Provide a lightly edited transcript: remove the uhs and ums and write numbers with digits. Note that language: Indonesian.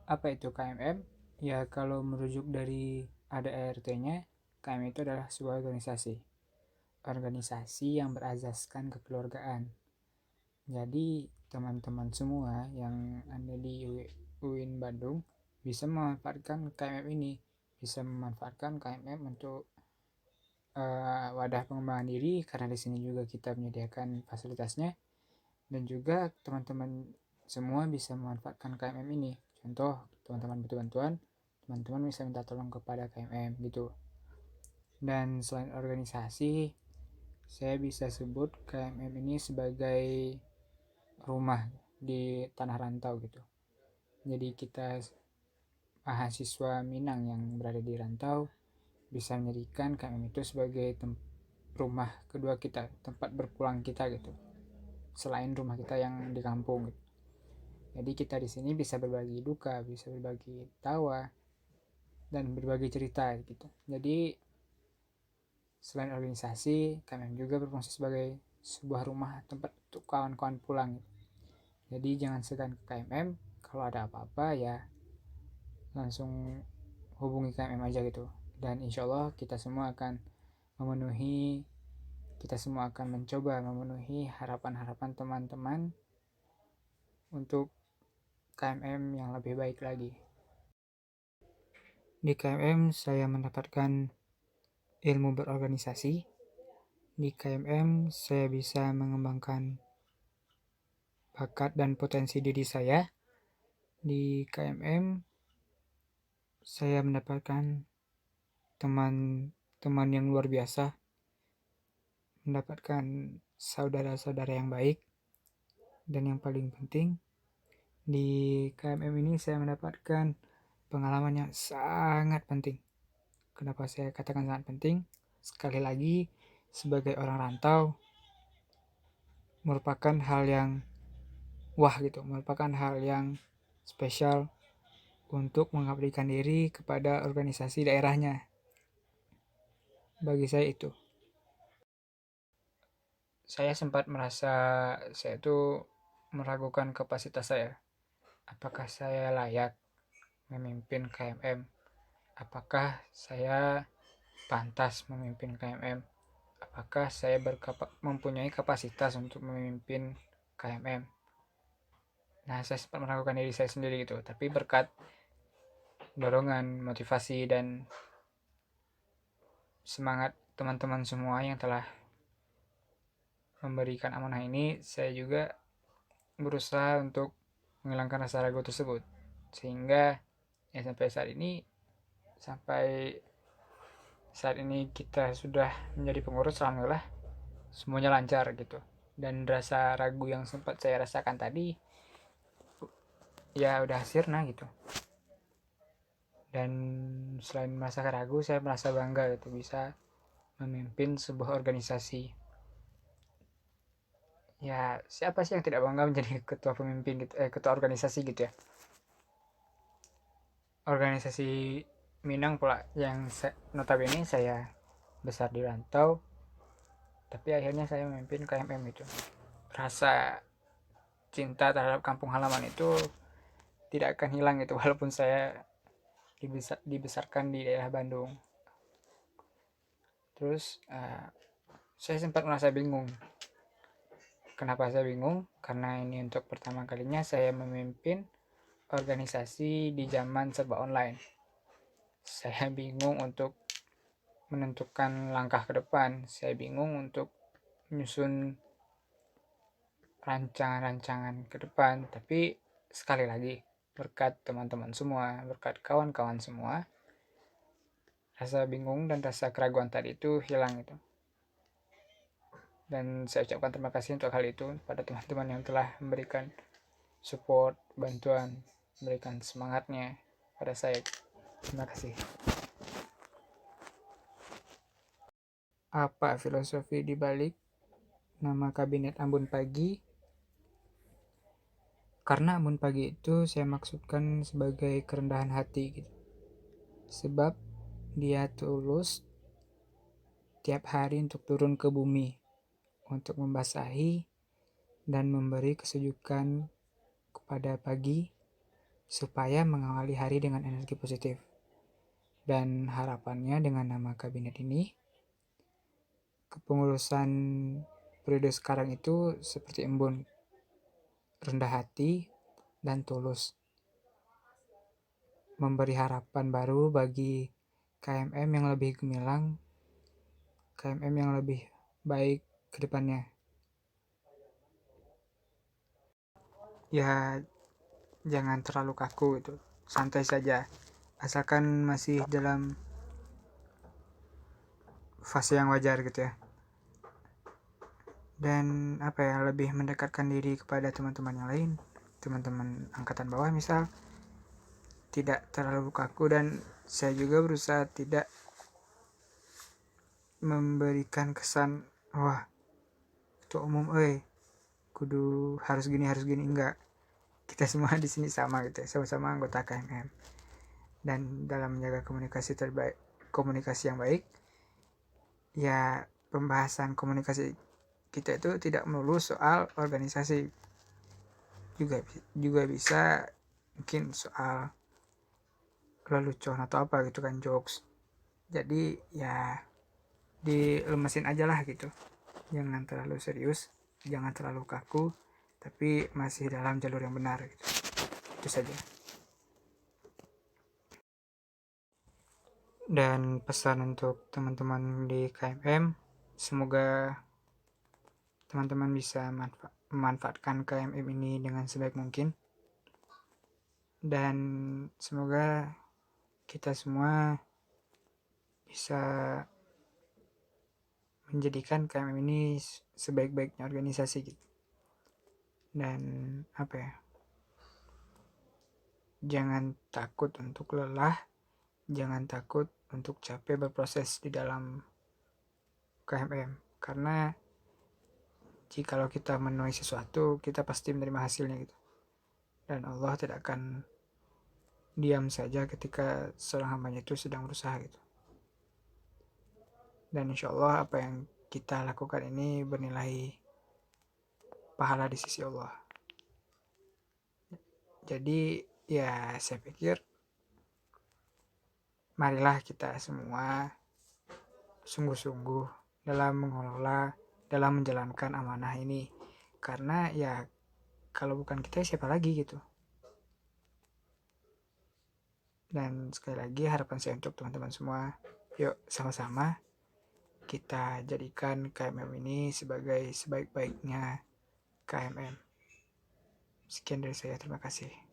Apa itu KMM? Ya, kalau merujuk dari ADART-nya, KMM itu adalah sebuah organisasi. Organisasi yang berazaskan kekeluargaan. Jadi, teman-teman semua yang ada di UIN Bandung bisa memanfaatkan KMM ini. Bisa memanfaatkan KMM untuk wadah pengembangan diri, karena di sini juga kita menyediakan fasilitasnya, dan juga teman-teman semua bisa memanfaatkan KMM ini. Contoh, teman-teman butuh bantuan, teman-teman bisa minta tolong kepada KMM gitu. Dan selain organisasi, saya bisa sebut KMM ini sebagai rumah di tanah rantau gitu. Jadi kita mahasiswa Minang yang berada di rantau bisa menjadikan KMM itu sebagai rumah kedua kita, tempat berpulang kita gitu. Selain rumah kita yang di kampung gitu. Jadi kita di sini bisa berbagi duka, bisa berbagi tawa, dan berbagi cerita gitu. Jadi selain organisasi, KMM juga berfungsi sebagai sebuah rumah tempat untuk kawan-kawan pulang gitu. Jadi jangan segan ke KMM, kalau ada apa-apa ya langsung hubungi KMM aja gitu. Dan insya Allah kita semua akan memenuhi, kita semua akan mencoba memenuhi harapan-harapan teman-teman untuk KMM yang lebih baik lagi. Di KMM saya mendapatkan ilmu berorganisasi. Di KMM saya bisa mengembangkan bakat dan potensi diri saya. Di KMM saya mendapatkan teman-teman yang luar biasa, mendapatkan saudara-saudara yang baik, dan yang paling penting di KMM ini saya mendapatkan pengalaman yang sangat penting. Kenapa saya katakan sangat penting? Sekali lagi, sebagai orang rantau merupakan hal yang merupakan hal yang spesial untuk mengabdikan diri kepada organisasi daerahnya. Bagi saya itu. Saya sempat merasa saya itu meragukan kapasitas saya. Apakah saya layak memimpin KMM? Apakah saya pantas memimpin KMM? Apakah saya mempunyai kapasitas untuk memimpin KMM? Nah, saya sempat meragukan diri saya sendiri gitu. Tapi berkat dorongan, motivasi, dan semangat teman-teman semua yang telah memberikan amanah ini, saya juga berusaha untuk menghilangkan rasa ragu tersebut. Sehingga ya sampai saat ini kita sudah menjadi pengurus, alhamdulillah semuanya lancar gitu. Dan rasa ragu yang sempat saya rasakan tadi ya udah sirna gitu. Dan selain merasa ragu, saya merasa bangga gitu bisa memimpin sebuah organisasi. Ya, siapa sih yang tidak bangga menjadi ketua pemimpin gitu, ketua organisasi gitu ya. Organisasi Minang pula yang notabene saya besar di rantau, tapi akhirnya saya memimpin KMM itu. Rasa cinta terhadap kampung halaman itu tidak akan hilang gitu walaupun saya dibesarkan di daerah Bandung. Terus saya sempat merasa bingung. Kenapa saya bingung? Karena ini untuk pertama kalinya saya memimpin organisasi di zaman serba online. Saya bingung untuk menentukan langkah ke depan. Saya bingung untuk menyusun rancangan-rancangan ke depan. Tapi sekali lagi, berkat teman-teman semua, berkat kawan-kawan semua, rasa bingung dan rasa keraguan tadi itu hilang gitu. Dan saya ucapkan terima kasih untuk hal itu pada teman-teman yang telah memberikan support, bantuan, memberikan semangatnya pada saya. Terima kasih. Apa filosofi di balik nama kabinet Ambon Pagi? Karena Ambon Pagi itu saya maksudkan sebagai kerendahan hati gitu. Sebab dia tulus tiap hari untuk turun ke bumi, untuk membasahi dan memberi kesejukan kepada pagi supaya mengawali hari dengan energi positif. Dan harapannya dengan nama kabinet ini, kepengurusan periode sekarang itu seperti embun, rendah hati, dan tulus. Memberi harapan baru bagi KMM yang lebih gemilang, KMM yang lebih baik ke depannya. Ya, jangan terlalu kaku gitu, santai saja. Asalkan masih dalam fase yang wajar gitu ya. Dan lebih mendekatkan diri kepada teman-teman yang lain, teman-teman angkatan bawah misal, tidak terlalu kaku. Dan saya juga berusaha tidak memberikan kesan wah ketua umum kudu harus gini enggak. Kita semua di sini sama gitu ya, sama-sama anggota KMM. Dan dalam menjaga komunikasi yang baik, ya pembahasan komunikasi kita itu tidak melulu soal organisasi, juga bisa mungkin soal lelucon atau apa gitu kan, jokes. Jadi ya dilemesin aja lah gitu, jangan terlalu serius, jangan terlalu kaku, tapi masih dalam jalur yang benar gitu. Itu saja. Dan pesan untuk teman-teman di KMM, semoga teman-teman bisa memanfaatkan KMM ini dengan sebaik mungkin, dan semoga kita semua bisa menjadikan KMM ini sebaik-baiknya organisasi gitu. Dan jangan takut untuk lelah, jangan takut untuk capek berproses di dalam KMM, karena jikalau kita menuai sesuatu, kita pasti menerima hasilnya gitu. Dan Allah tidak akan diam saja ketika seorang hambanya itu sedang berusaha gitu. Dan insya Allah apa yang kita lakukan ini bernilai pahala di sisi Allah. Jadi ya saya pikir marilah kita semua sungguh-sungguh dalam mengelola, dalam menjalankan amanah ini. Karena ya kalau bukan kita siapa lagi gitu. Dan sekali lagi harapan saya untuk teman-teman semua, yuk sama-sama kita jadikan KMM ini sebagai sebaik-baiknya KMM. Sekian dari saya, terima kasih.